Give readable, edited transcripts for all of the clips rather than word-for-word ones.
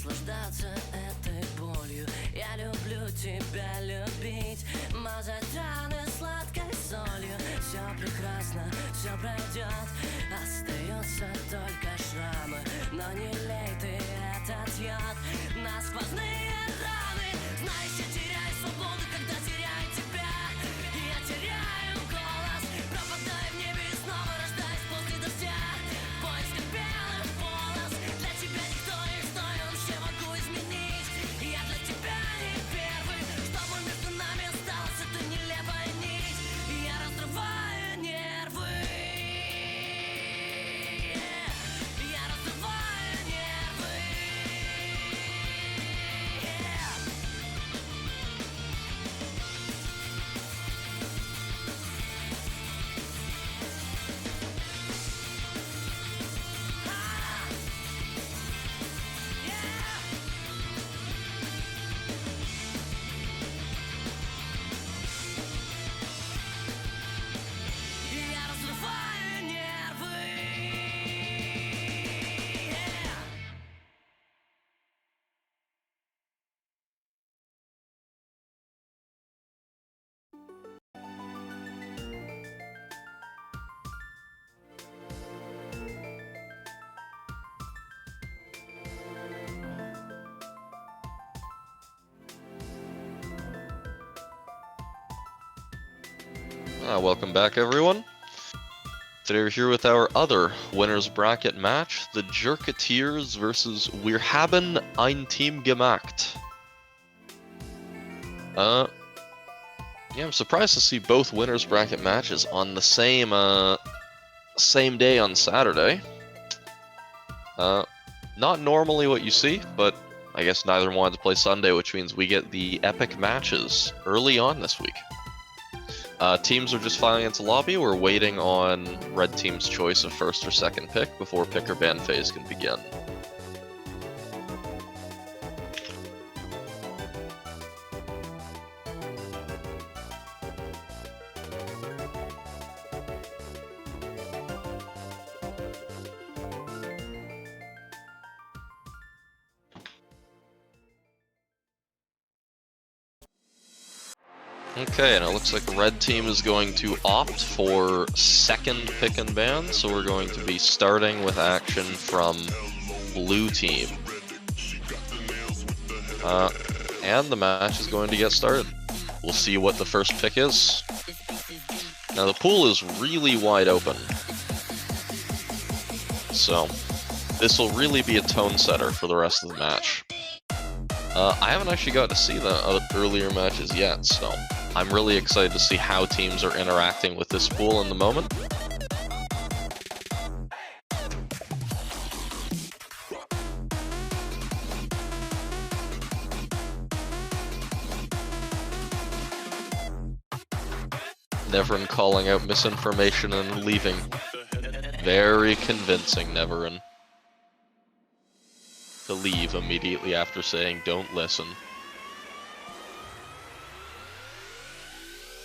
наслаждаться этой болью. Я люблю тебя любить, мазать раны сладкой солью. Все прекрасно, все пройдет, остаются только шрамы. Но не лей ты этот яд на сквозные раны. Знаешь, я теряю свободу, когда теряю тебя. Я теряю голос, пропадаю в небе и снова рождаюсь после дождя. В поисках белых полос, для тебя никто и что я вообще могу изменить. Я для тебя не первый, чтобы между нами осталась эта нелепая нить. Я разрываю нервы. Я разрываю нервы. Я разрываю нервы. Welcome back, everyone. Today we're here with our other winners bracket match, the Jerketeers versus Wir haben ein Team gemacht. Yeah, I'm surprised to see both winners bracket matches on the same day on Saturday. Not normally what you see, but I guess neither wanted to play Sunday, which means we get the epic matches early on this week. Teams are just filing into lobby. We're waiting on red team's choice of first or second pick before pick or ban phase can begin. Okay, and it looks like the red team is going to opt for second pick and ban, so we're going to be starting with action from blue team. And the match is going to get started. We'll see what the first pick is. Now the pool is really wide open, so this will really be a tone setter for the rest of the match. I haven't actually got to see the earlier matches yet, so I'm really excited to see how teams are interacting with this pool in the moment. Neverin calling out misinformation and leaving. Very convincing, Neverin. To leave immediately after saying don't listen.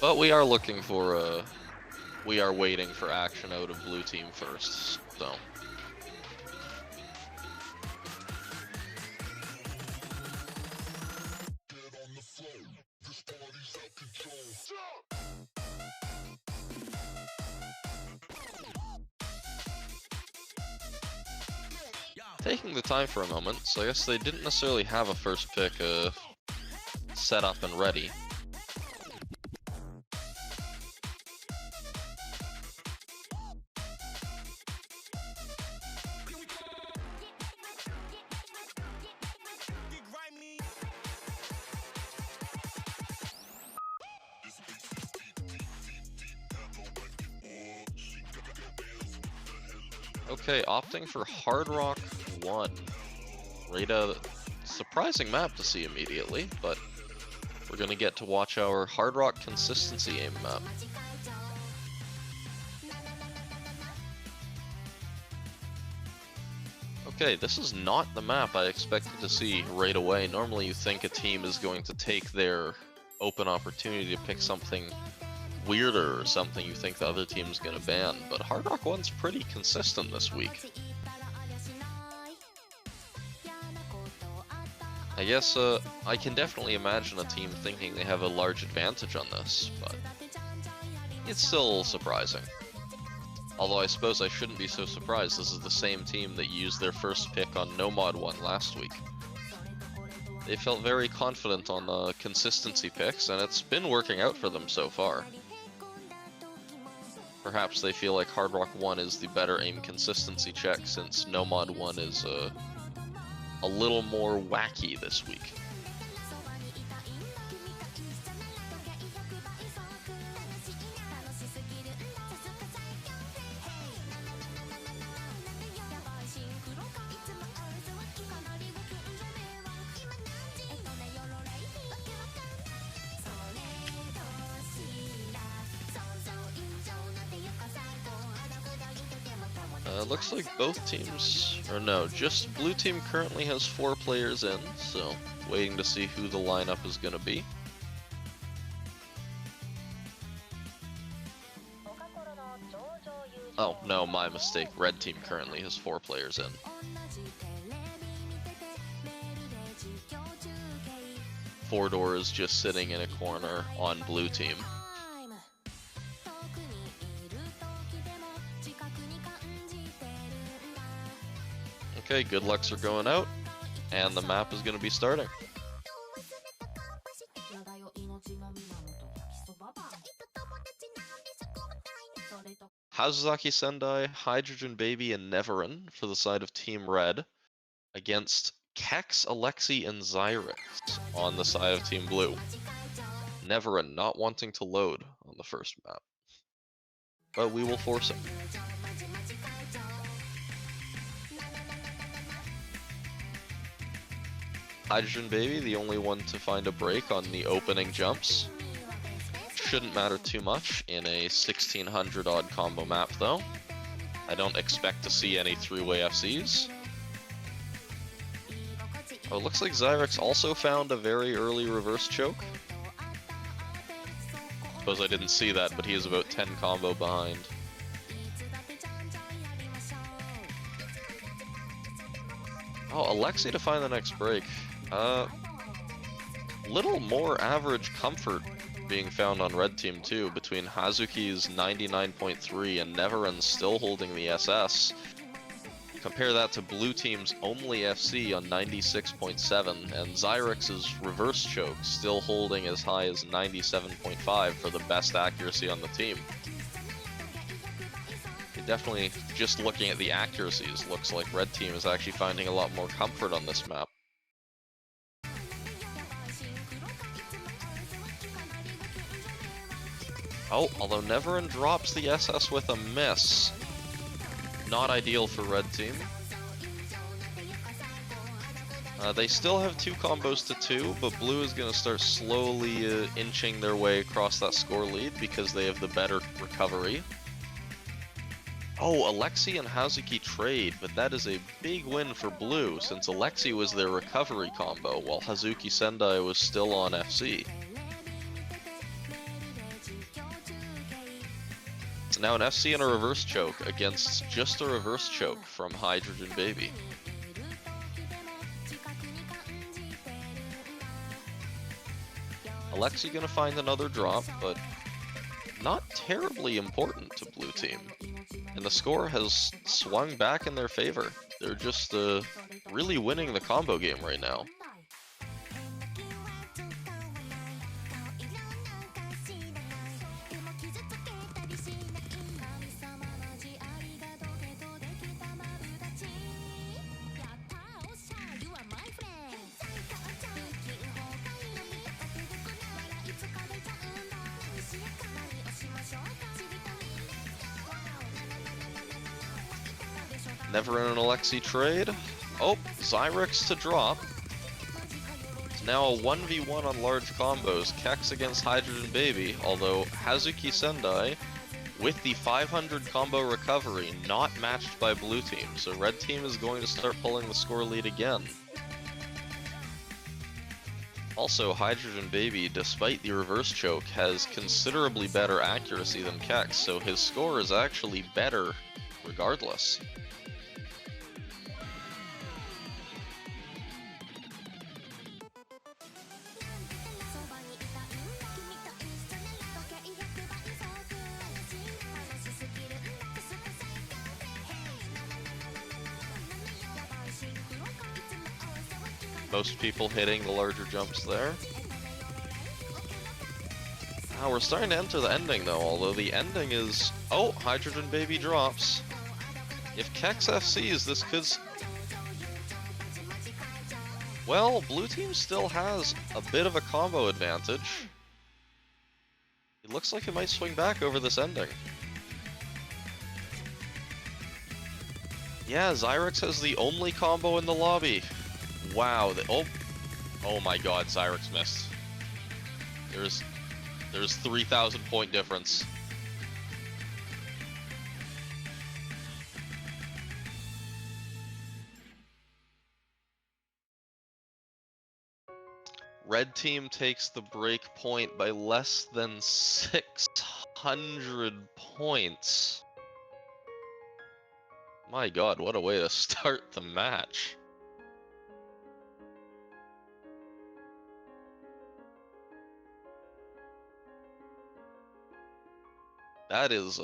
But we are looking for we are waiting for action out of blue team first, so. Taking the time for a moment, so I guess they didn't necessarily have a first pick set up and ready. Okay, opting for Hard Rock 1. Right, a surprising map to see immediately, but we're gonna get to watch our Hard Rock consistency aim map. Okay, this is not the map I expected to see right away. Normally you think a team is going to take their open opportunity to pick something weirder or something you think the other team's gonna ban, but Hard Rock 1's pretty consistent this week. I guess I can definitely imagine a team thinking they have a large advantage on this, but it's still surprising. Although I suppose I shouldn't be so surprised, this is the same team that used their first pick on No Mod 1 last week. They felt very confident on the consistency picks, and it's been working out for them so far. Perhaps they feel like Hard Rock 1 is the better aim consistency check, since No Mod 1 is a little more wacky this week. Looks like both teams, or no, just blue team currently has 4 players in, so waiting to see who the lineup is going to be. Oh, no, my mistake. Red team currently has 4 players in. Four-door is just sitting in a corner on blue team. Okay, good lucks are going out, and the map is going to be starting. Hazuzaki Sendai, Hydrogen Baby, and Neverin for the side of Team Red, against Kex, Alexi, and Zyrex on the side of Team Blue. Neverin not wanting to load on the first map, but we will force him. Hydrogen Baby, the only one to find a break on the opening jumps. Shouldn't matter too much in a 1600 odd combo map though. I don't expect to see any 3-way FCs. Oh, it looks like Zyrex also found a very early reverse choke. Suppose I didn't see that, but he is about 10 combo behind. Oh, Alexi to find the next break. Little more average comfort being found on red team too, between Hazuki's 99.3 and Neverin's still holding the SS. Compare that to blue team's only FC on 96.7, and Zyrex's reverse choke still holding as high as 97.5 for the best accuracy on the team. It definitely, just looking at the accuracies, looks like red team is actually finding a lot more comfort on this map. Oh, although Neverin drops the SS with a miss. Not ideal for red team. They still have 2 combos to 2, but blue is going to start slowly inching their way across that score lead because they have the better recovery. Oh, Alexi and Hazuki trade, but that is a big win for blue since Alexi was their recovery combo while Hazuki Sendai was still on FC. So now an FC and a reverse choke against just a reverse choke from Hydrogen Baby. Alexi gonna find another drop, but not terribly important to blue team. And the score has swung back in their favor. They're just really winning the combo game right now. Neverin and Alexi trade. Oh, Zyrex to drop. It's now a 1v1 on large combos. Kex against Hydrogen Baby, although Hazuki Sendai, with the 500 combo recovery, not matched by blue team. So red team is going to start pulling the score lead again. Also, Hydrogen Baby, despite the reverse choke, has considerably better accuracy than Kex, so his score is actually better regardless. Most people hitting the larger jumps there. Now we're starting to enter the ending though, although the ending is... Oh, Hydrogen Baby drops. If Kex FCs, this could... Well, blue team still has a bit of a combo advantage. It looks like it might swing back over this ending. Yeah, Zyrex has the only combo in the lobby. Wow, oh my god, Zyrex missed. There's 3,000 point difference. Red team takes the break point by less than 600 points. My god, what a way to start the match. That is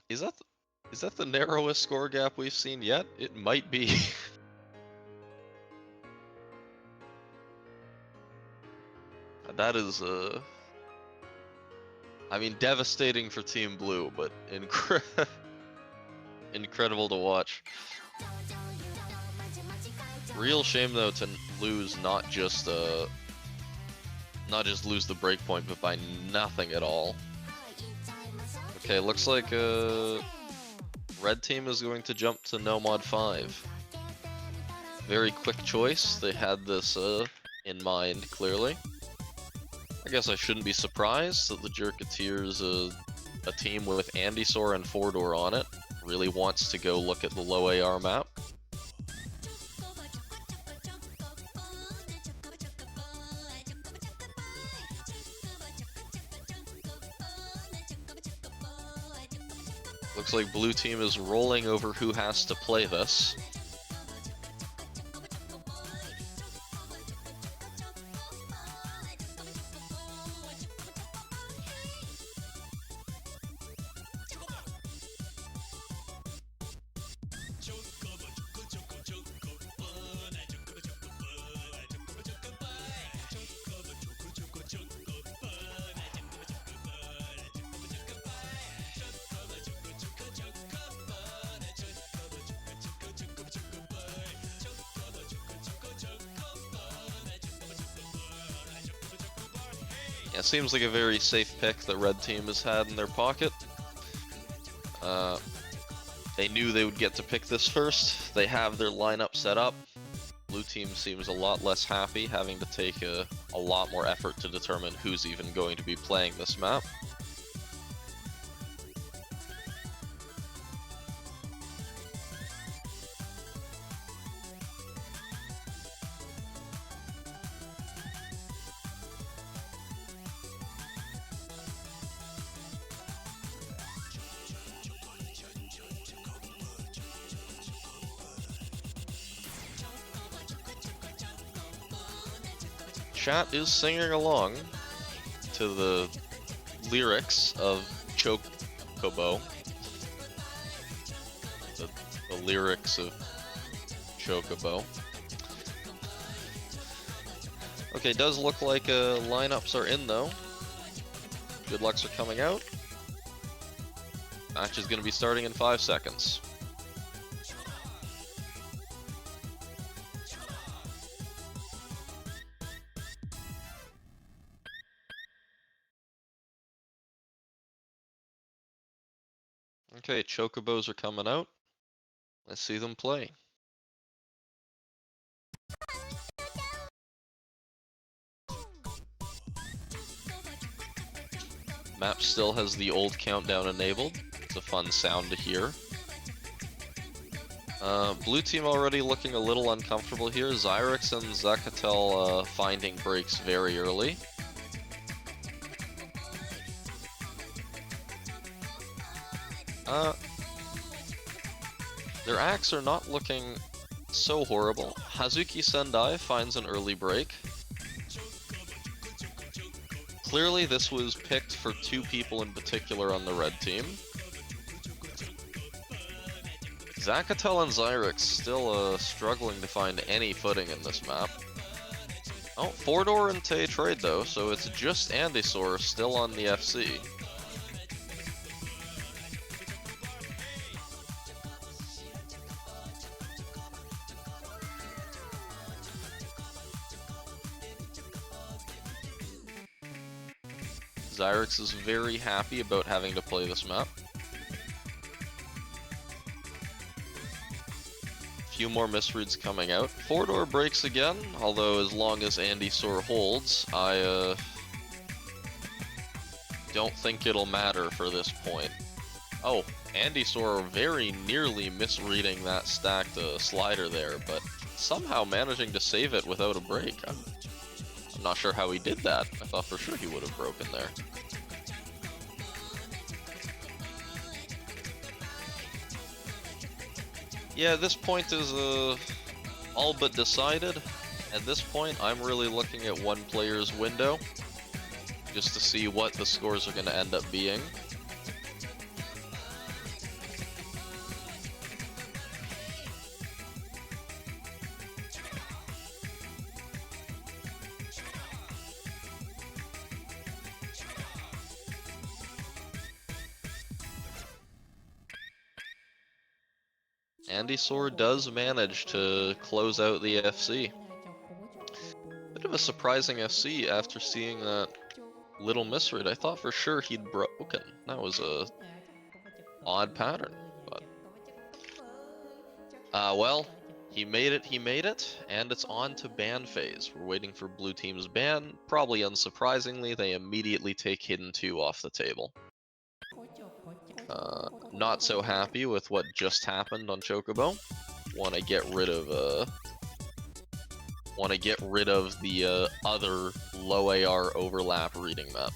is that the narrowest score gap we've seen yet? It might be. That is I mean, devastating for Team Blue, but incredible to watch. Real shame though to lose not just lose the breakpoint, but by nothing at all. Okay, looks like red team is going to jump to no mod 5. Very quick choice. They had this in mind clearly. I guess I shouldn't be surprised that the Jerketeers, a team with Andysaur and Fordor on it, really wants to go look at the low AR map. Looks like blue team is rolling over who has to play this. Yeah, seems like a very safe pick that red team has had in their pocket. They knew they would get to pick this first. They have their lineup set up. Blue team seems a lot less happy, having to take a lot more effort to determine who's even going to be playing this map. Chat is singing along to the lyrics of Chocobo. The lyrics of Chocobo. Okay, does look like lineups are in though. Good lucks are coming out. Match is going to be starting in 5 seconds. Okay, Chocobos are coming out. Let's see them play. Map still has the old countdown enabled. It's a fun sound to hear. Blue team already looking a little uncomfortable here. Zyrex and Zakatel finding breaks very early. Their acts are not looking so horrible. Hazuki Sendai finds an early break. Clearly this was picked for 2 people in particular on the red team. Zakatel and Xyrix still struggling to find any footing in this map. Oh, Fordor and Tay trade though, so it's just Andysaur still on the FC. Xyrix is very happy about having to play this map. Few more misreads coming out. Fordor breaks again, although as long as Andysaur holds, I don't think it'll matter for this point. Oh, Andysaur very nearly misreading that stacked slider there, but somehow managing to save it without a break. I'm not sure how he did that. I thought for sure he would have broken there. Yeah, this point is all but decided. At this point, I'm really looking at one player's window, just to see what the scores are going to end up being. Andysaur does manage to close out the FC. Bit of a surprising FC after seeing that little misread. I thought for sure he'd broken. That was a odd pattern, but well, he made it, and it's on to ban phase. We're waiting for blue team's ban. Probably unsurprisingly, they immediately take Hidden 2 off the table. Not so happy with what just happened on Chocobo. Want to get rid of the other low AR overlap reading map.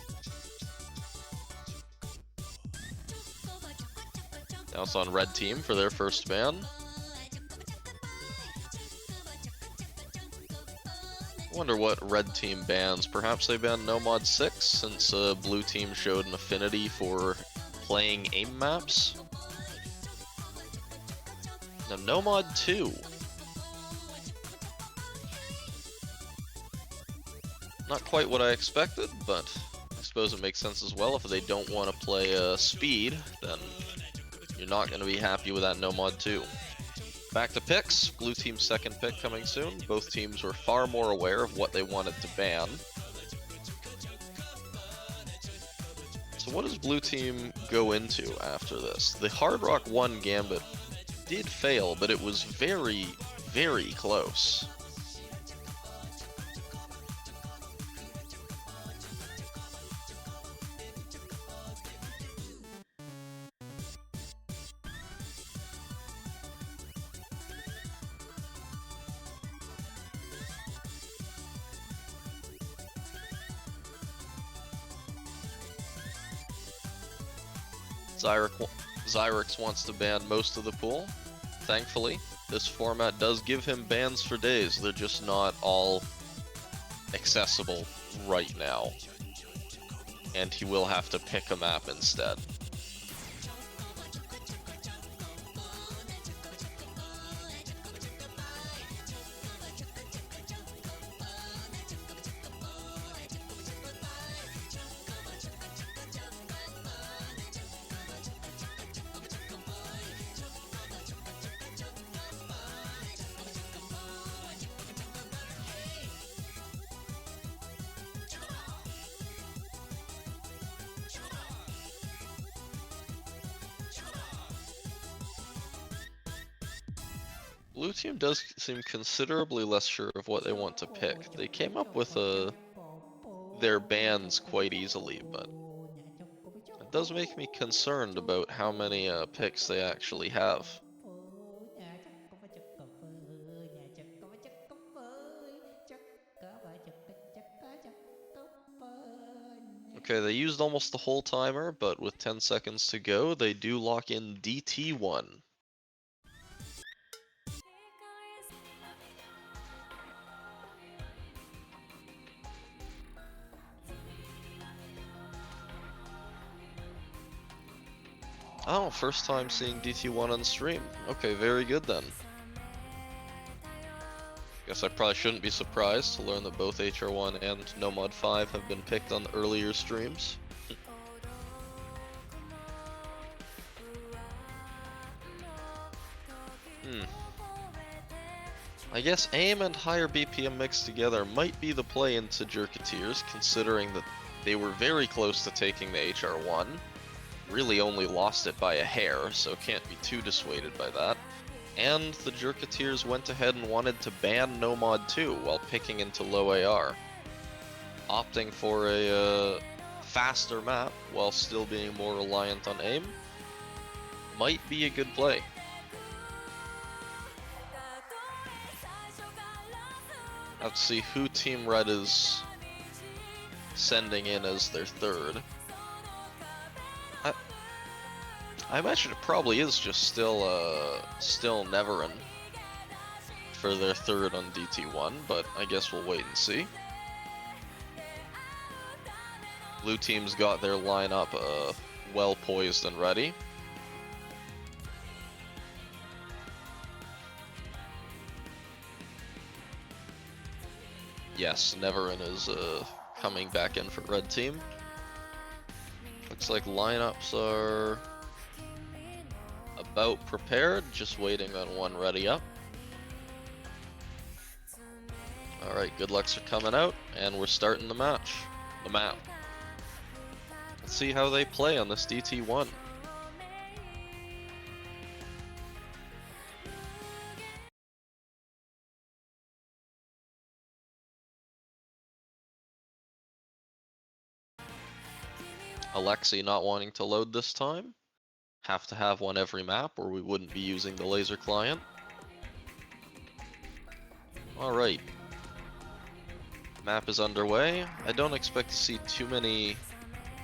Now it's on red team for their first ban. Wonder what red team bans. Perhaps they ban Nomad 6 since blue team showed an affinity for playing aim maps. Now Nomad 2. Not quite what I expected, but I suppose it makes sense as well. If they don't want to play speed, then you're not going to be happy with that Nomad 2. Back to picks. Blue team's second pick coming soon. Both teams were far more aware of what they wanted to ban. So what does blue team go into after this? The Hard Rock 1 Gambit did fail, but it was very, very close. Xyrix wants to ban most of the pool. Thankfully, this format does give him bans for days. They're just not all accessible right now. And he will have to pick a map instead. Blue team does seem considerably less sure of what they want to pick. They came up with their bans quite easily, but it does make me concerned about how many picks they actually have. Okay, they used almost the whole timer, but with 10 seconds to go, they do lock in DT1. Oh, first time seeing DT1 on stream. Okay, very good then. Guess I probably shouldn't be surprised to learn that both HR1 and Nomad 5 have been picked on earlier streams. I guess aim and higher BPM mixed together might be the play into Jerketeers, considering that they were very close to taking the HR1. Really only lost it by a hair, so can't be too dissuaded by that. And the Jerketeers went ahead and wanted to ban Nomad 2 while picking into low AR, opting for a faster map while still being more reliant on aim. Might be a good play. Let's see who Team Red is sending in as their third. I imagine it probably is just still Neverin for their third on DT1, but I guess we'll wait and see. Blue team's got their lineup well poised and ready. Yes, Neverin is coming back in for red team. Looks like lineups are about prepared, just waiting on one ready up. Alright, good lucks are coming out, and we're starting the match. The map. Let's see how they play on this DT1. Alexi not wanting to load this time. Have to have one every map or we wouldn't be using the laser client. Alright. Map is underway. I don't expect to see too many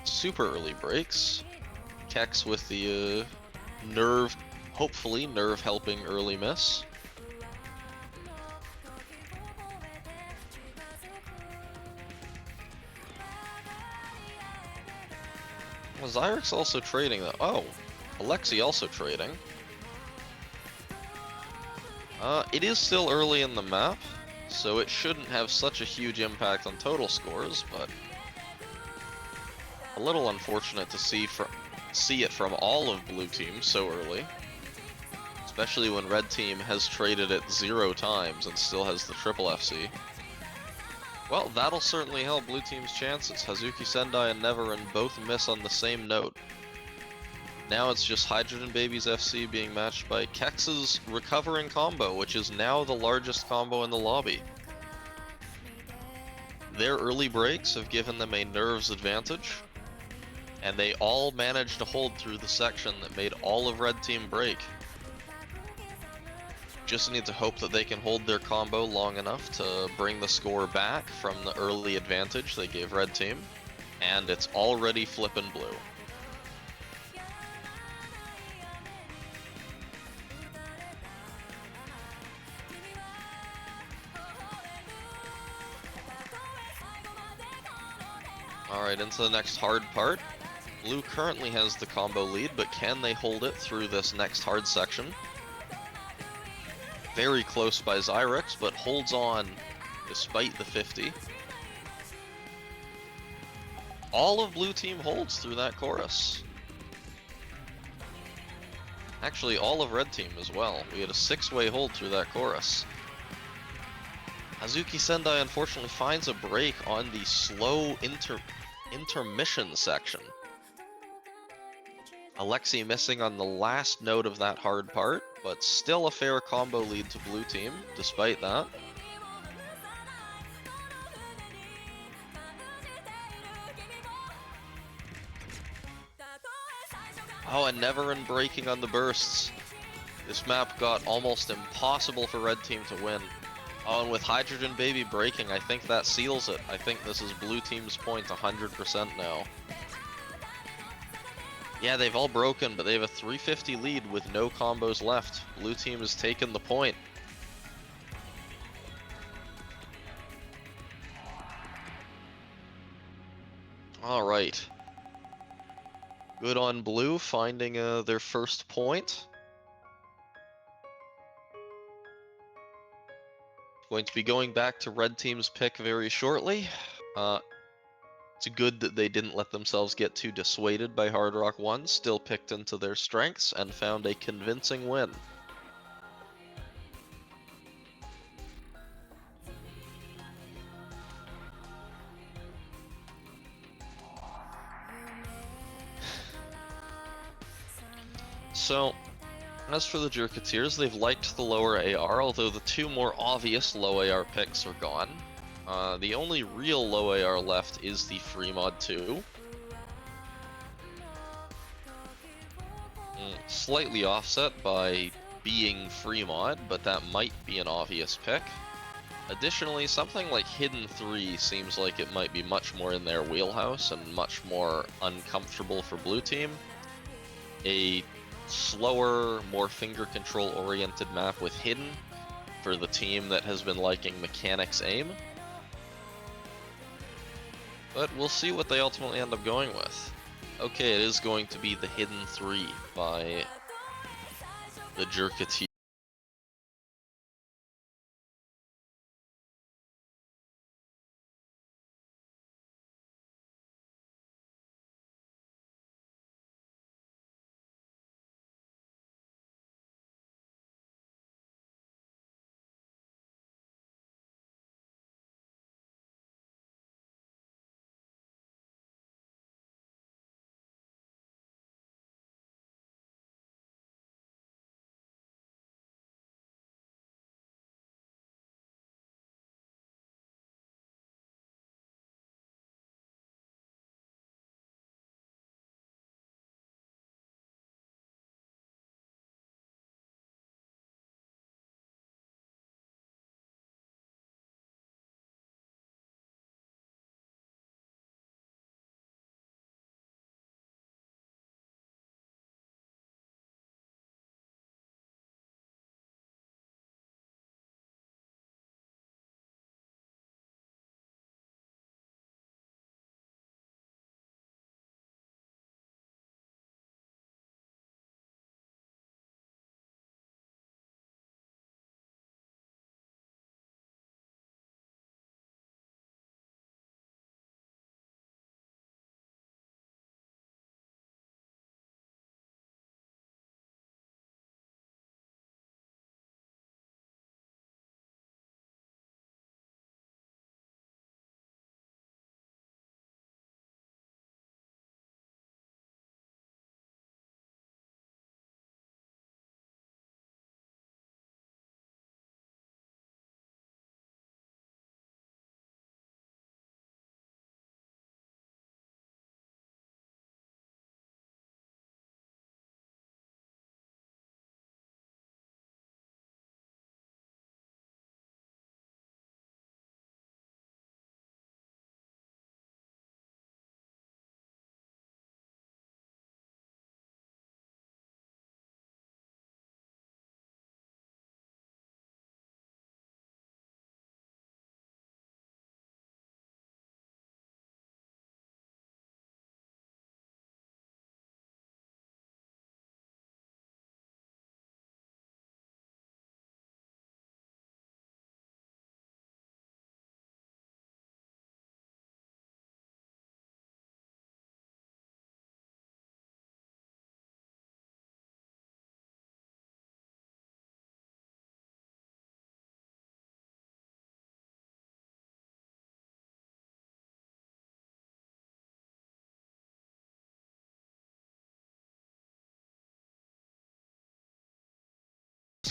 super early breaks. Kex with the nerve, hopefully nerve helping early miss. Well, Zyrix also trading though. Oh, Alexi also trading. It is still early in the map, so it shouldn't have such a huge impact on total scores, but a little unfortunate to see it from all of blue team so early. Especially when red team has traded it 0 times and still has the triple FC. Well, that'll certainly help blue team's chances. Hazuki Sendai and Neverin both miss on the same note. Now it's just Hydrogen Babies FC being matched by Kex's recovering combo, which is now the largest combo in the lobby. Their early breaks have given them a nerves advantage, and they all managed to hold through the section that made all of red team break. Just need to hope that they can hold their combo long enough to bring the score back from the early advantage they gave red team, and it's already flippin' blue. Alright, into the next hard part. Blue currently has the combo lead, but can they hold it through this next hard section? Very close by Zyrix, but holds on despite the 50. All of blue team holds through that chorus. Actually, all of red team as well. We had a 6-way hold through that chorus. Hazuki Sendai unfortunately finds a break on the slow intermission section. Alexi missing on the last note of that hard part, but still a fair combo lead to blue team, despite that. Oh, and Neverin breaking on the bursts. This map got almost impossible for red team to win. Oh, and with Hydrogen Baby breaking, I think that seals it. I think this is blue team's point 100% now. Yeah, they've all broken, but they have a 350 lead with no combos left. Blue team has taken the point. Alright. Good on blue, finding their first point. Going to be going back to red team's pick very shortly. It's good that they didn't let themselves get too dissuaded by Hard Rock 1, still picked into their strengths, and found a convincing win. So, as for the Jerketeers, they've liked the lower AR, although the two more obvious low AR picks are gone. The only real low AR left is the Free Mod 2. Slightly offset by being Free Mod, but that might be an obvious pick. Additionally, something like Hidden 3 seems like it might be much more in their wheelhouse and much more uncomfortable for blue team. A slower, more finger control oriented map with Hidden for the team that has been liking mechanics aim. But we'll see what they ultimately end up going with. Okay, it is going to be the Hidden 3 by the Jerketeers.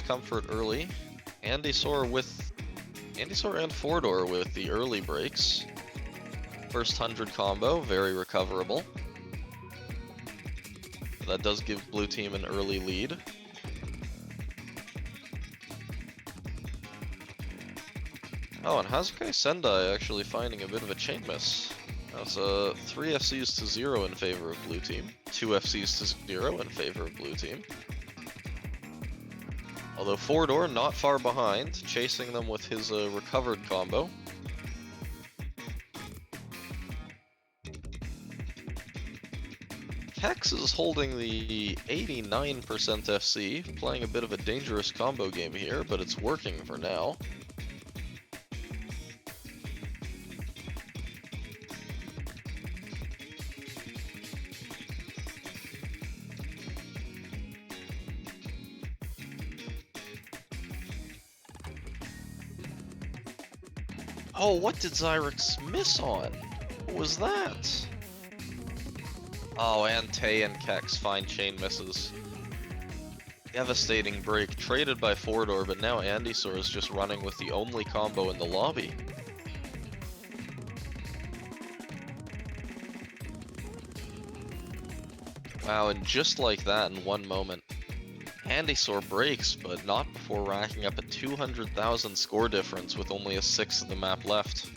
Comfort early. Andy Soar and 4-door with the early breaks. First 100 combo, very recoverable. That does give blue team an early lead. Oh, and Hazukai Sendai actually finding a bit of a chain miss. That's 3 FCs to 0 in favor of blue team. 2 FCs to 0 in favor of blue team. Although 4-door not far behind, chasing them with his recovered combo. Hex is holding the 89% FC, playing a bit of a dangerous combo game here, but it's working for now. Oh, what did Zyrex miss on? What was that? Oh, and Tay and Kex find chain misses. Devastating break, traded by Fordor, but now Andysaur is just running with the only combo in the lobby. Wow, and just like that, in one moment, Andysaur breaks, but not before racking up a 200,000 score difference with only a sixth of the map left.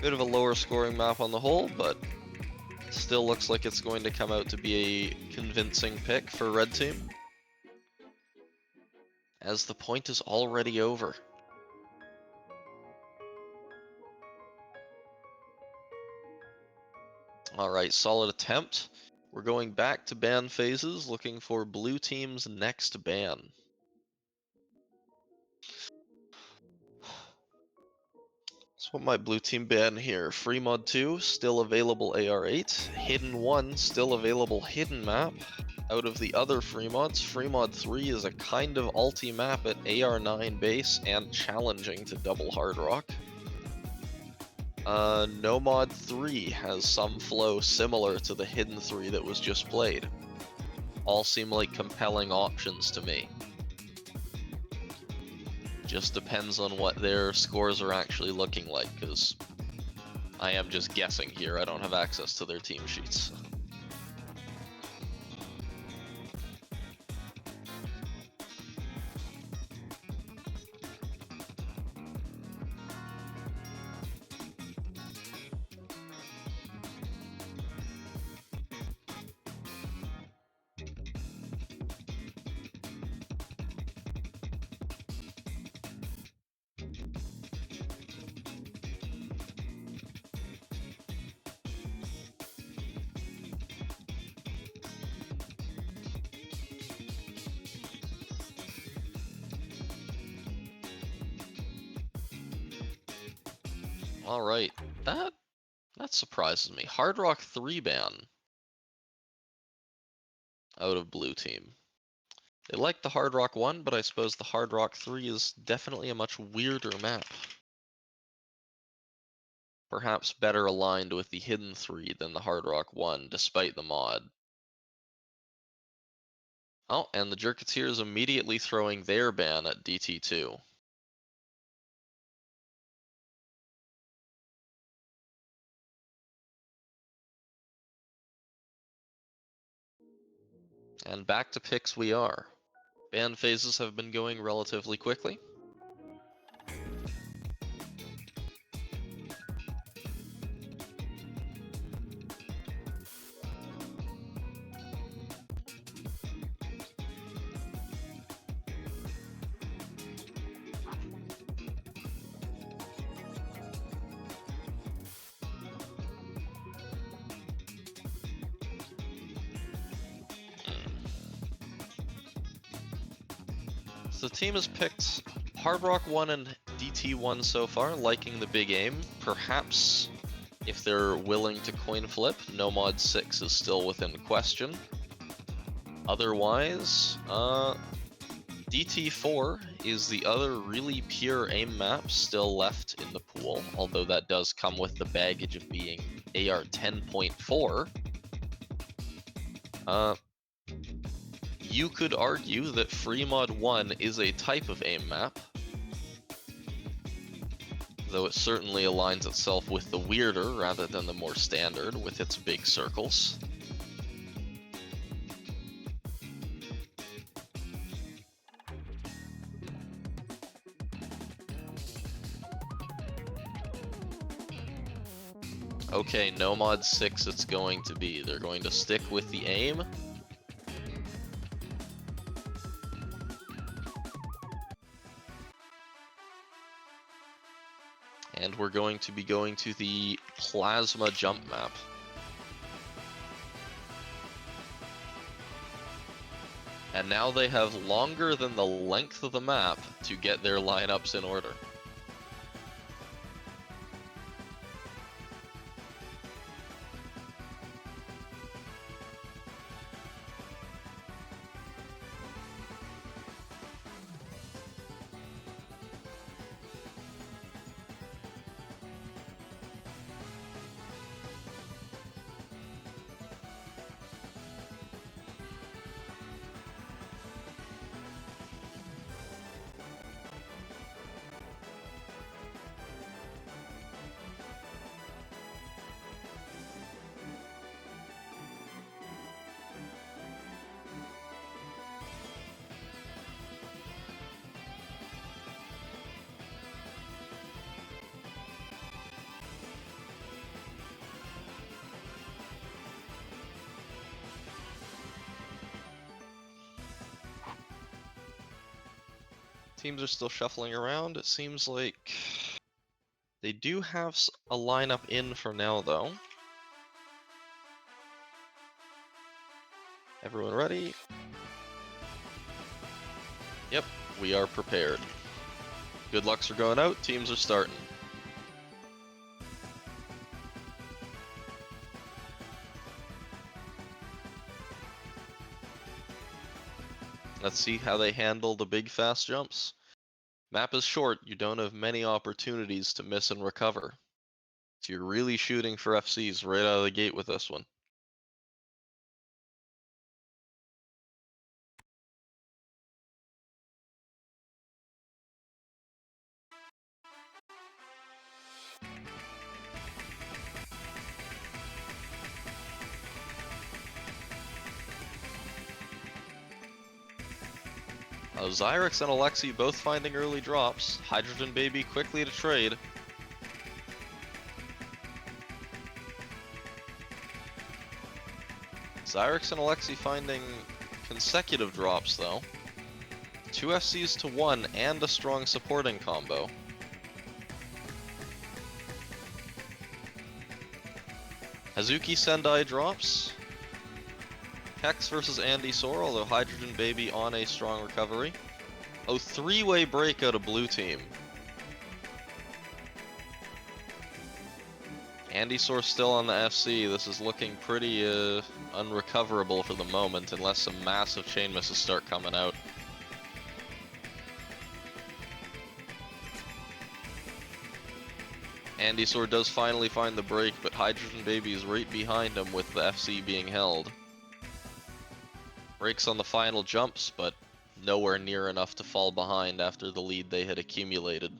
Bit of a lower scoring map on the whole, but still looks like it's going to come out to be a convincing pick for Red Team, as the point is already over. Alright, solid attempt. We're going back to ban phases, looking for blue team's next ban. So what might blue team ban here? Free mod 2, still available AR8. Hidden 1, still available hidden map. Out of the other free mods, free mod 3 is a kind of alti map at AR9 base and challenging to double hard rock. No mod 3 has some flow similar to the hidden 3 that was just played. All seem like compelling options to me. Just depends on what their scores are actually looking like, because I am just guessing here, I don't have access to their team sheets. Alright, that surprises me. Hard Rock 3 ban out of blue team. They like the Hard Rock 1, but I suppose the Hard Rock 3 is definitely a much weirder map. Perhaps better aligned with the Hidden 3 than the Hard Rock 1, despite the mod. Oh, and the Jerketeers immediately throwing their ban at DT2. And back to picks we are. Ban phases have been going relatively quickly. So the team has picked Hard Rock 1 and DT1 so far, liking the big aim. Perhaps, if they're willing to coin flip, No Mod 6 is still within question. Otherwise, DT4 is the other really pure aim map still left in the pool, although that does come with the baggage of being AR 10.4. You could argue that Free Mod 1 is a type of aim map, though it certainly aligns itself with the weirder rather than the more standard with its big circles. Okay, No Mod 6 it's going to be. They're going to stick with the aim. And we're going to be going to the plasma jump map. And now they have longer than the length of the map to get their lineups in order. Teams are still shuffling around. It seems like they do have a lineup in for now, though. Everyone ready? Yep, we are prepared. Good lucks are going out, teams are starting. Let's see how they handle the big fast jumps. Map is short, you don't have many opportunities to miss and recover. So you're really shooting for FCs right out of the gate with this one. Zyrex and Alexi both finding early drops. Hydrogen Baby quickly to trade. Zyrex and Alexi finding consecutive drops though. 2 FCs to 1 and a strong supporting combo. Hazuki Sendai drops. Hex versus Andy Sor, although Hydrogen Baby on a strong recovery. Oh, 3-way break out of blue team. Andy Sor still on the FC. This is looking pretty unrecoverable for the moment, unless some massive chain misses start coming out. Andy Sor does finally find the break, but Hydrogen Baby is right behind him with the FC being held. Breaks on the final jumps, but nowhere near enough to fall behind after the lead they had accumulated.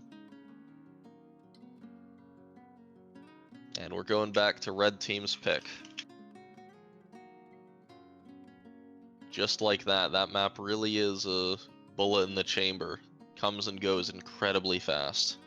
And we're going back to red team's pick. Just like that, that map really is a bullet in the chamber. Comes and goes incredibly fast.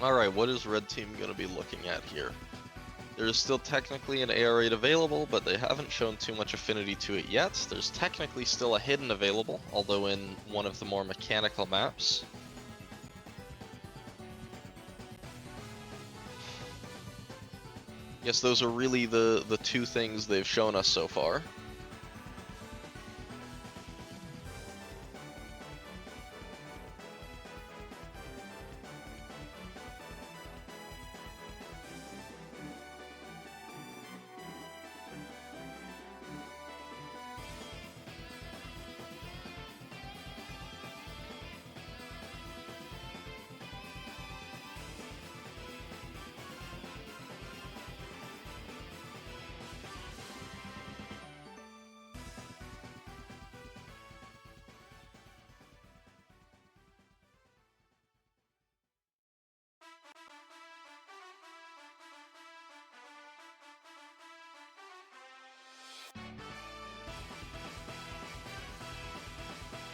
Alright, what is red team going to be looking at here? There is still technically an AR 8 available, but they haven't shown too much affinity to it yet. There's technically still a hidden available, although in one of the more mechanical maps. Yes, those are really the two things they've shown us so far.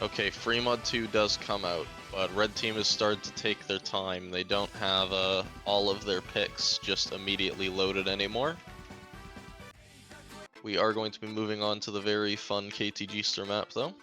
Okay, Free Mod 2 does come out, but Red Team has started to take their time. They don't have all of their picks just immediately loaded anymore. We are going to be moving on to the very fun KTG map, though.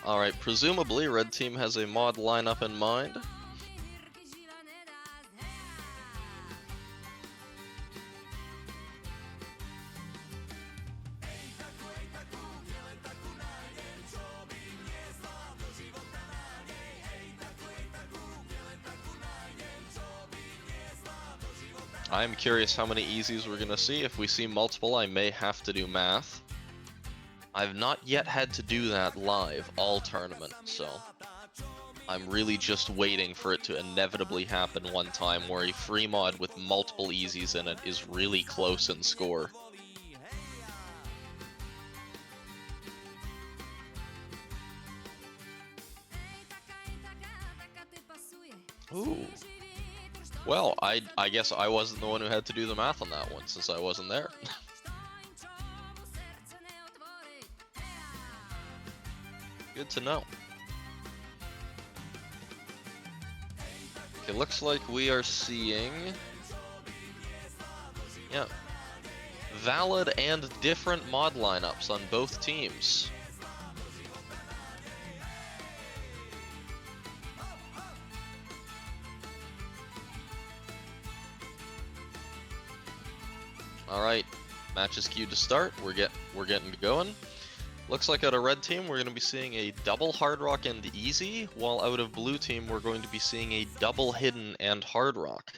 Alright, presumably Red Team has a mod lineup in mind. I'm curious how many easies we're gonna see. If we see multiple, I may have to do math. I've not yet had to do that live all tournament, so I'm really just waiting for it to inevitably happen one time where a free mod with multiple easies in it is really close in score. Ooh. Well, I guess I wasn't the one who had to do the math on that one, since I wasn't there. Good to know. Okay, looks like we are seeing... yeah. Valid and different mod lineups on both teams. Alright, match is queued to start. We're getting going. Looks like out of Red Team, we're going to be seeing a double Hard Rock and Easy, while out of Blue Team, we're going to be seeing a double Hidden and Hard Rock.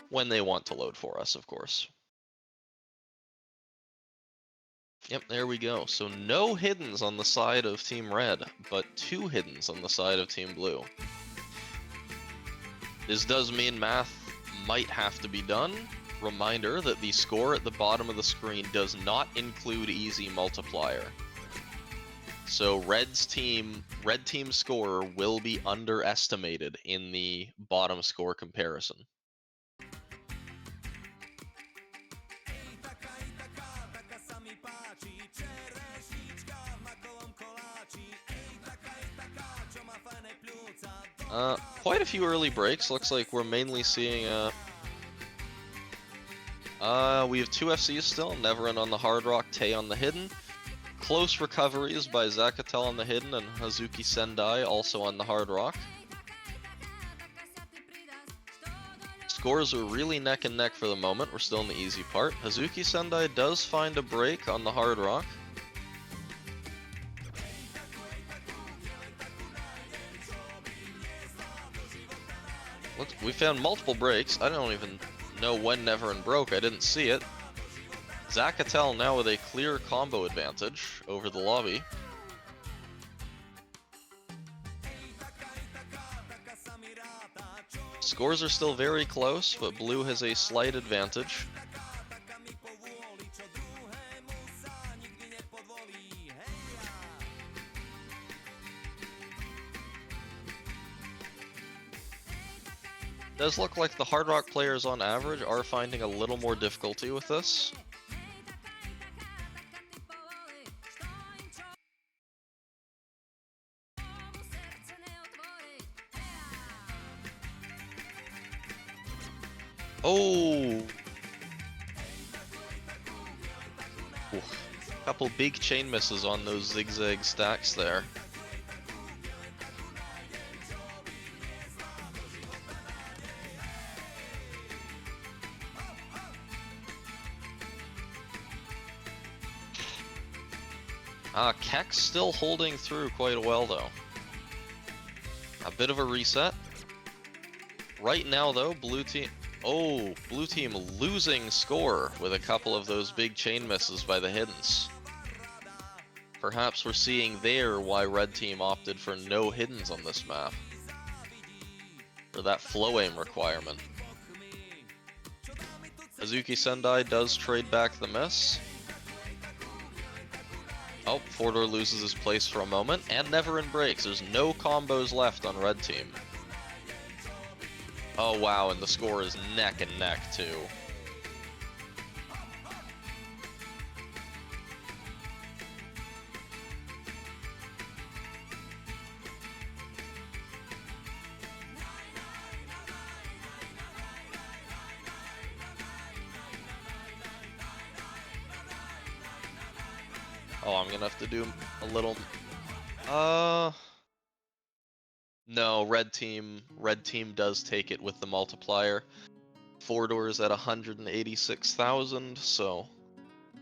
When they want to load for us, of course. Yep, there we go. So no Hiddens on the side of Team Red, but 2 Hiddens on the side of Team Blue. This does mean math might have to be done. Reminder that the score at the bottom of the screen does not include easy multiplier. So Red Team score will be underestimated in the bottom score comparison. Quite a few early breaks. Looks like we're mainly seeing we have 2 FCs still, Neverin on the Hard Rock, Tay on the Hidden. Close recoveries by Jerketeers on the Hidden and Hazuki Sendai also on the Hard Rock. Scores are really neck and neck for the moment. We're still in the easy part. Hazuki Sendai does find a break on the Hard Rock. We found multiple breaks. I don't even know when Neverin broke. I didn't see it. Jerketeers now with a clear combo advantage over the lobby. Scores are still very close, but Blue has a slight advantage. Does look like the Hard Rock players on average are finding a little more difficulty with this. Oh! Ooh. Couple big chain misses on those zigzag stacks there. Keck's still holding through quite well, though. A bit of a reset. Right now, though, blue team losing score with a couple of those big chain misses by the hiddens. Perhaps we're seeing there why red team opted for no hiddens on this map. For that flow aim requirement. Hazuki Sendai does trade back the miss. Oh, Fordor loses his place for a moment, and Neverin breaks. There's no combos left on red team. Oh wow, and the score is neck and neck too. Oh, I'm gonna have to do a little... No, red team does take it with the multiplier. Fordor's at 186,000, so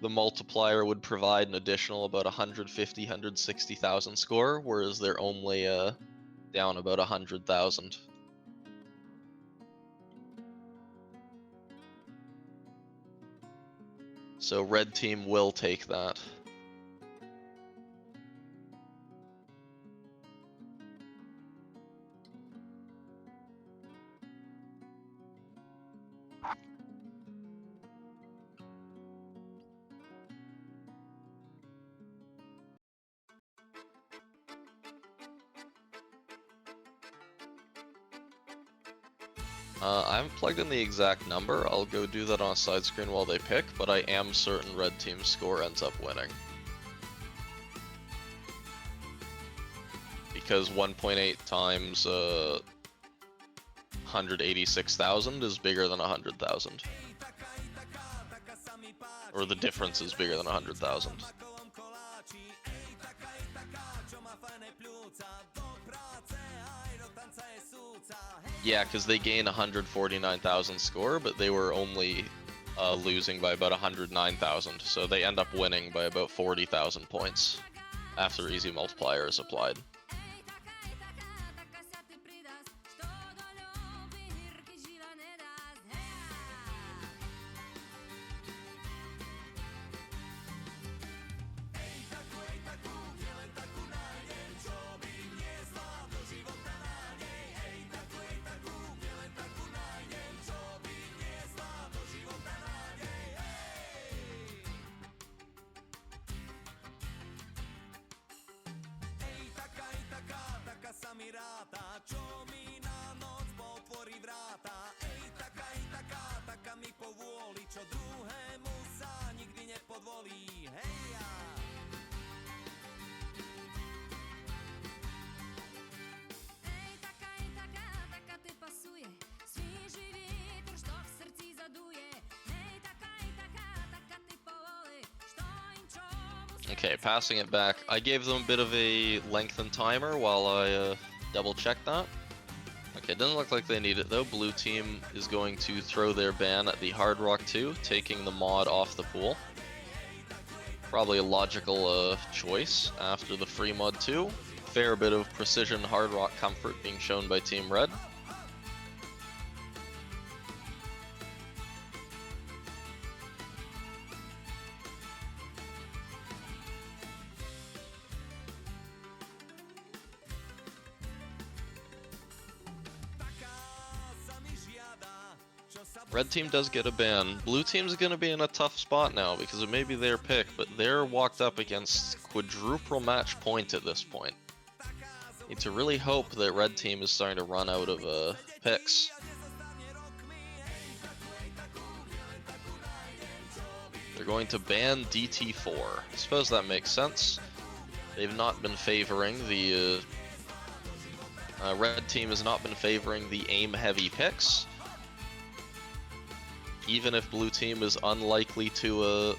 the multiplier would provide an additional about 150, 160,000 score, whereas they're only down about 100,000. So red team will take that. I haven't plugged in the exact number. I'll go do that on a side screen while they pick, but I am certain red team's score ends up winning. Because 1.8 times 186,000 is bigger than 100,000. Or the difference is bigger than 100,000. Yeah, because they gain 149,000 score, but they were only losing by about 109,000, so they end up winning by about 40,000 points after easy multiplier is applied. Okay, passing it back. I gave them a bit of a lengthened timer while I double check that. Okay, doesn't look like they need it though. Blue team is going to throw their ban at the Hard Rock 2, taking the mod off the pool. Probably a logical choice after the free mod 2. Fair bit of precision Hard Rock comfort being shown by Team Red. Red team does get a ban. Blue team's gonna be in a tough spot now because it may be their pick, but they're walked up against quadruple match point at this point. Need to really hope that red team is starting to run out of picks. They're going to ban DT4. I suppose that makes sense. They've not been favoring the... red team has not been favoring the aim-heavy picks. Even if blue team is unlikely to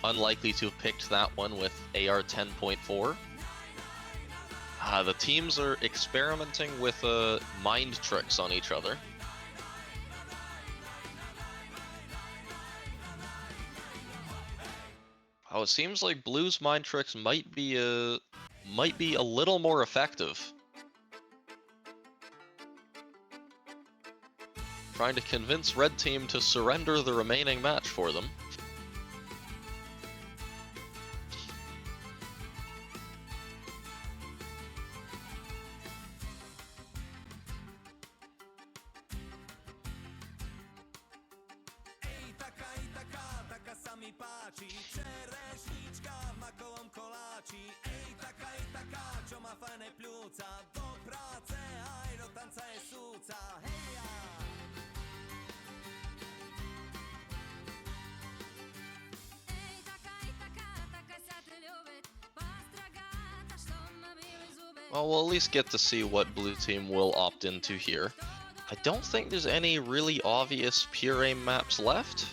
have picked that one with AR 10.4. The teams are experimenting with mind tricks on each other. Oh, it seems like Blue's mind tricks might be a little more effective. Trying to convince Red Team to surrender the remaining match for them. Well, we'll at least get to see what Blue Team will opt into here. I don't think there's any really obvious pure aim maps left.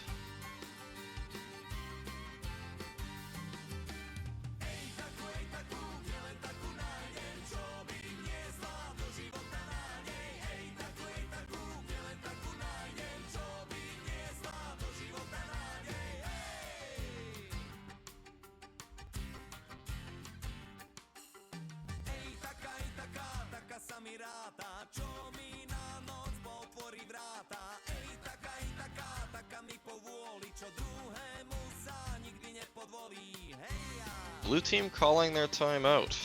Blue Team calling their timeout.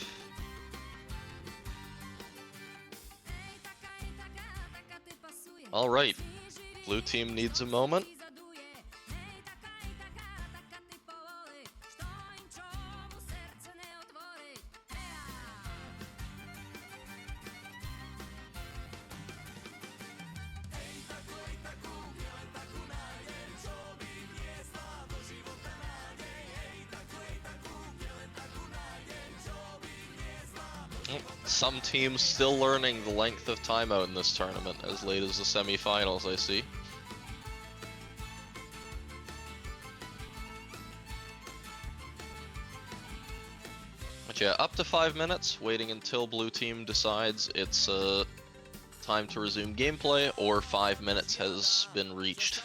Alright, Blue Team needs a moment. Some teams still learning the length of timeout in this tournament, as late as the semifinals, I see. But yeah, up to 5 minutes, waiting until Blue Team decides it's time to resume gameplay, or 5 minutes has been reached.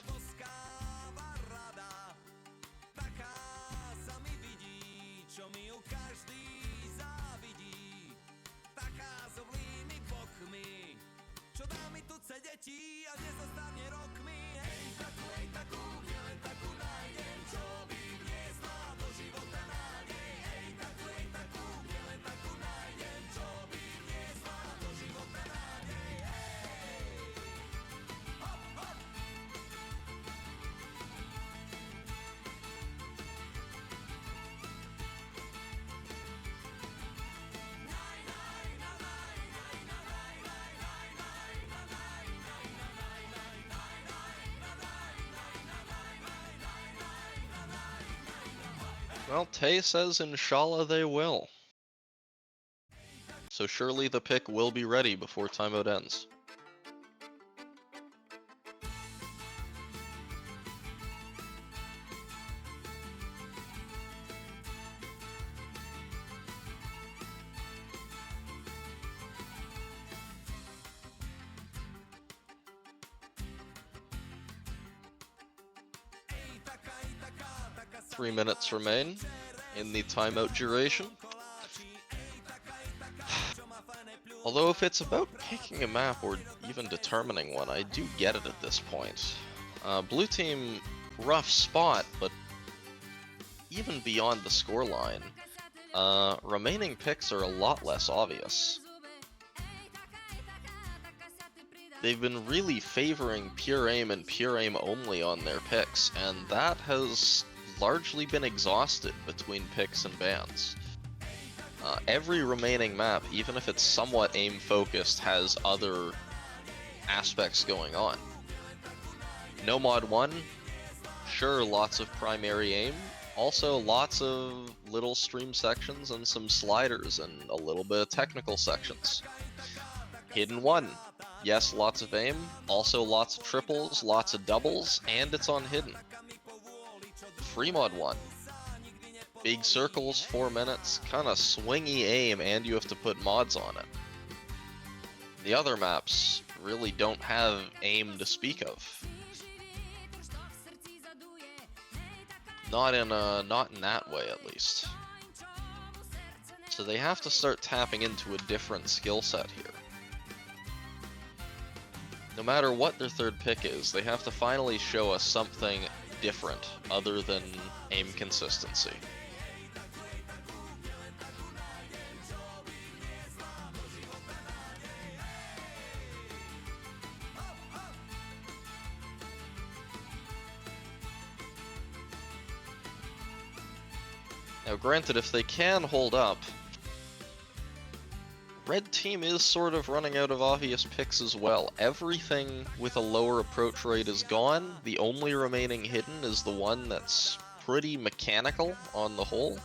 Well, Tay says inshallah they will. So surely the pick will be ready before timeout ends. Three minutes remain in the timeout duration. Although if it's about picking a map or even determining one, I do get it at this point. Blue Team, rough spot, but even beyond the scoreline, remaining picks are a lot less obvious. They've been really favoring pure aim and pure aim only on their picks, and that has largely been exhausted between picks and bans. Every remaining map, even if it's somewhat aim focused, has other aspects going on. No Mod 1, sure, lots of primary aim, also lots of little stream sections and some sliders and a little bit of technical sections. Hidden 1, yes, lots of aim, also lots of triples, lots of doubles, and it's on Hidden. Free Mod 1. Big circles, 4 minutes, kinda swingy aim, and you have to put mods on it. The other maps really don't have aim to speak of. Not in that way, at least. So they have to start tapping into a different skill set here. No matter what their third pick is, they have to finally show us something different other than aim consistency. Now granted, if they can hold up, red team is sort of running out of obvious picks as well. Everything with a lower approach rate is gone. The only remaining hidden is the one that's pretty mechanical on the whole.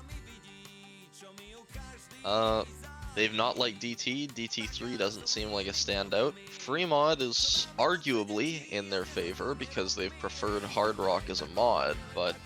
They've not liked DT. DT3 doesn't seem like a standout. Free mod is arguably in their favor because they've preferred Hard Rock as a mod, but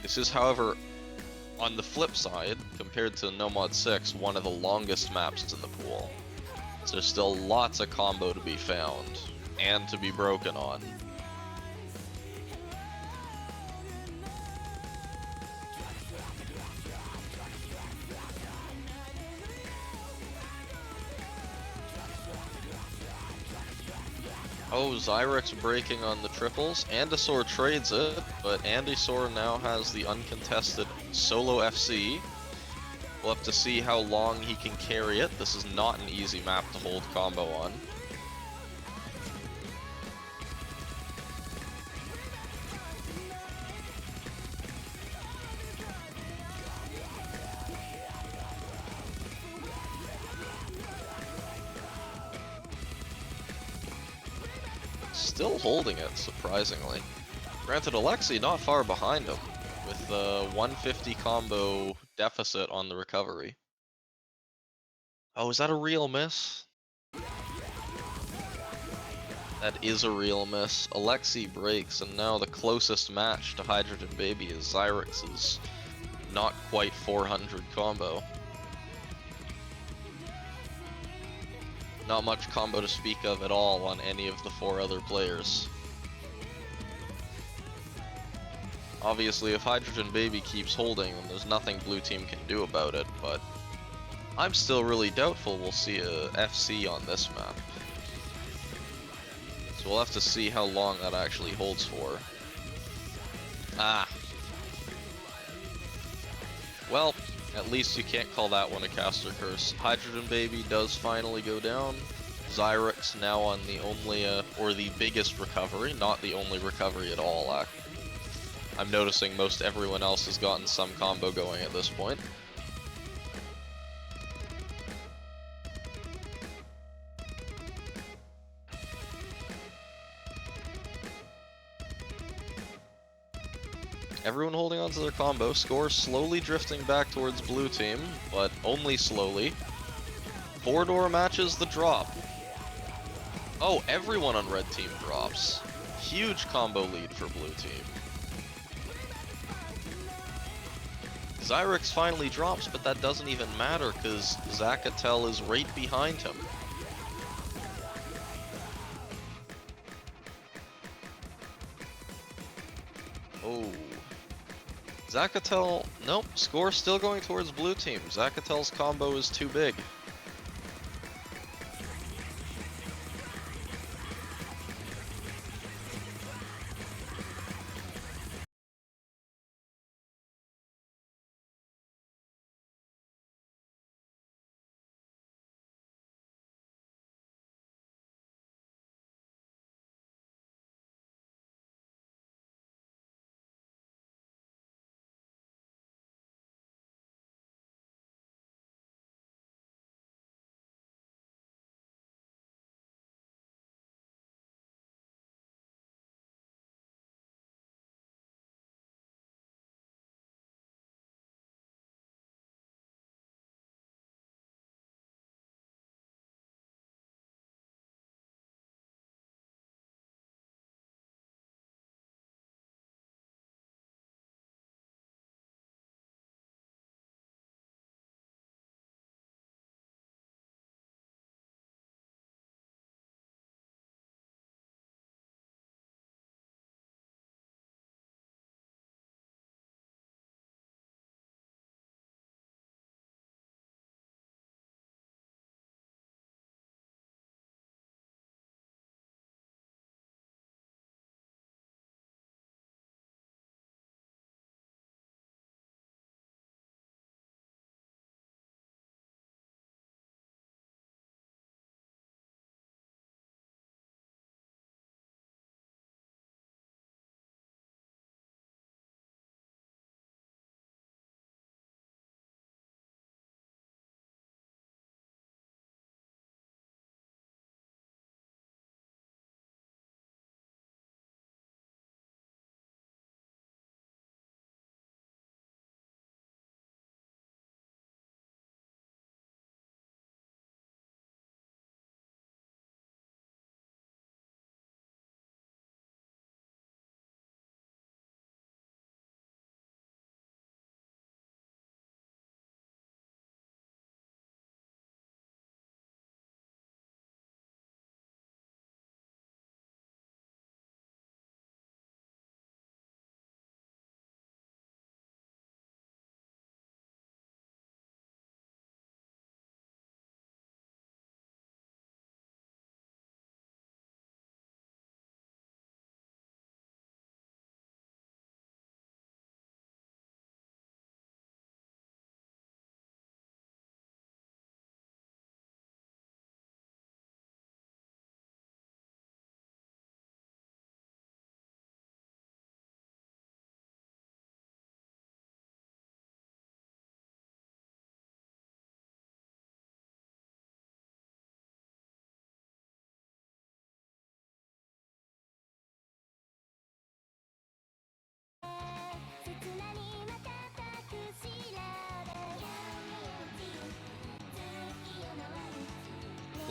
this is, however, on the flip side, compared to No Mod 6, one of the longest maps in the pool. So there's still lots of combo to be found, and to be broken on. Oh, Zyrex breaking on the triples. Andysaur trades it, but Andysaur now has the uncontested solo FC. We'll have to see how long he can carry it. This is not an easy map to hold combo on. Still holding it, surprisingly. Granted, Alexi not far behind him, with the 150 combo deficit on the recovery. Oh, is that a real miss? That is a real miss. Alexi breaks, and now the closest match to Hydrogen Baby is Zyrix's not quite 400 combo. Not much combo to speak of at all on any of the 4 other players. Obviously, if Hydrogen Baby keeps holding, then there's nothing blue team can do about it, but I'm still really doubtful we'll see a FC on this map. So we'll have to see how long that actually holds for. Ah. Well, at least you can't call that one a caster curse. Hydrogen Baby does finally go down. Zyrix now on the only, or the biggest recovery, not the only recovery at all. I'm noticing most everyone else has gotten some combo going at this point. Everyone holding on to their combo. Score slowly drifting back towards blue team, but only slowly. 4-door matches the drop. Oh, everyone on red team drops. Huge combo lead for blue team. Zyrix finally drops, but that doesn't even matter because Jerketeers is right behind him. Oh. Jerketeers, nope, score still going towards blue team. Jerketeers' combo is too big.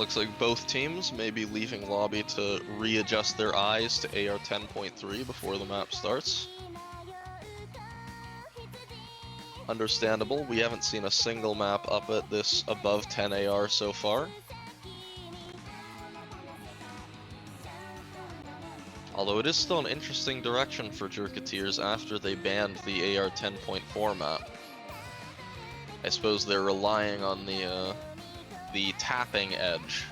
Looks like both teams may be leaving lobby to readjust their eyes to AR 10.3 before the map starts. Understandable, we haven't seen a single map up at this above 10 AR so far. Although it is still an interesting direction for Jerketeers after they banned the AR 10.4 map. I suppose they're relying on the tapping edge.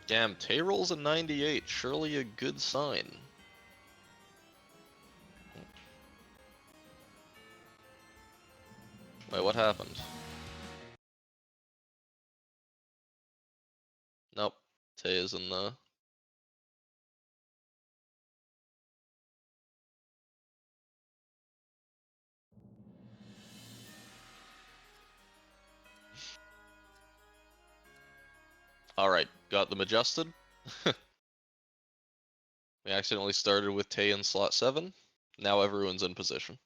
Damn, Tay rolls a 98, surely a good sign. Wait, what happened? Nope, Tay is in the... Alright, got them adjusted. We accidentally started with Tay in slot 7. Now everyone's in position.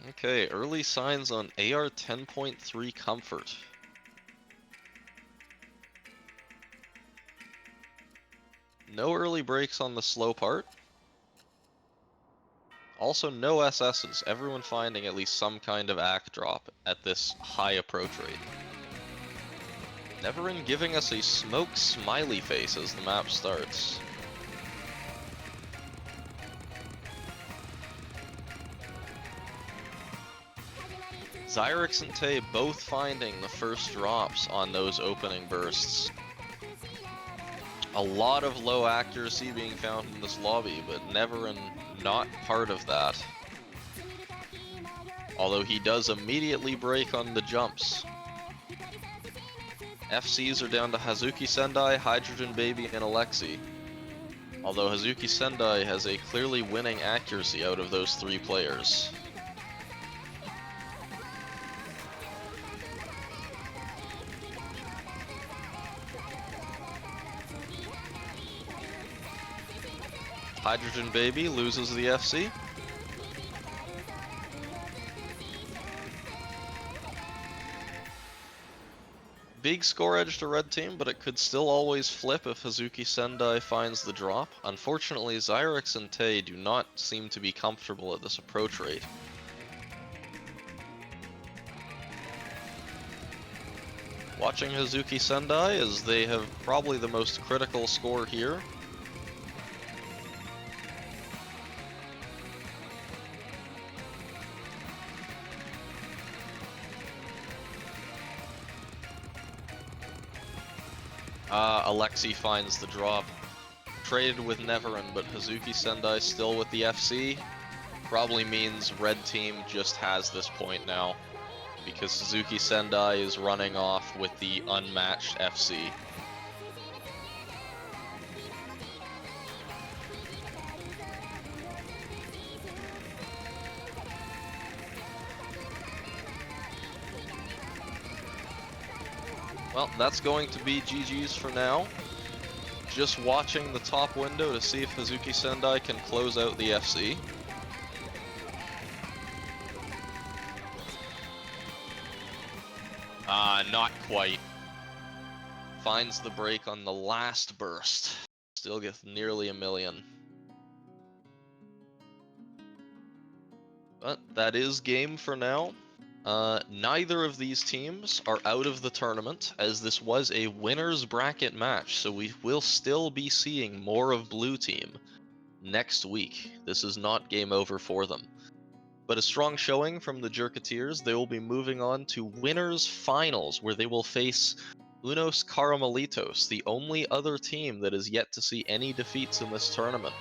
Okay, early signs on AR 10.3 comfort. No early breaks on the slow part. Also no SS's, everyone finding at least some kind of act drop at this high approach rate. Neverin giving us a smoke smiley face as the map starts. Zyrex and Tay both finding the first drops on those opening bursts. A lot of low accuracy being found in this lobby, but Neverin not part of that. Although he does immediately break on the jumps. FCs are down to Hazuki Sendai, Hydrogen Baby, and Alexi. Although Hazuki Sendai has a clearly winning accuracy out of those three players. Hydrogen Baby loses the FC. Big score edge to red team, but it could still always flip if Hazuki Sendai finds the drop. Unfortunately, Zyrex and Tay do not seem to be comfortable at this approach rate. Watching Hazuki Sendai as they have probably the most critical score here. Alexi finds the drop. Traded with Neverin, but Hazuki Sendai still with the FC. Probably means red team just has this point now, because Hazuki Sendai is running off with the unmatched FC. Well, that's going to be GG's for now. Just watching the top window to see if Hazuki Sendai can close out the FC. Not quite. Finds the break on the last burst. Still gets nearly a million. But that is game for now. Neither of these teams are out of the tournament, as this was a winner's bracket match, so we will still be seeing more of Blue Team next week. This is not game over for them. But a strong showing from the Jerketeers. They will be moving on to winners finals, where they will face Unos Caramelitos, the only other team that is yet to see any defeats in this tournament.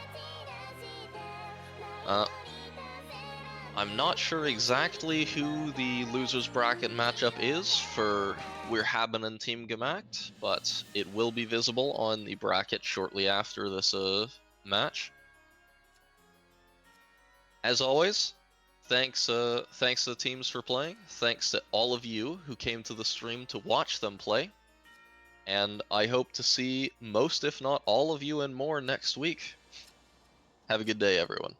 I'm not sure exactly who the losers bracket matchup is for We're Haben and Team Gemacht, but it will be visible on the bracket shortly after this match. As always, thanks to the teams for playing. Thanks to all of you who came to the stream to watch them play. And I hope to see most, if not all of you and more next week. Have a good day, everyone.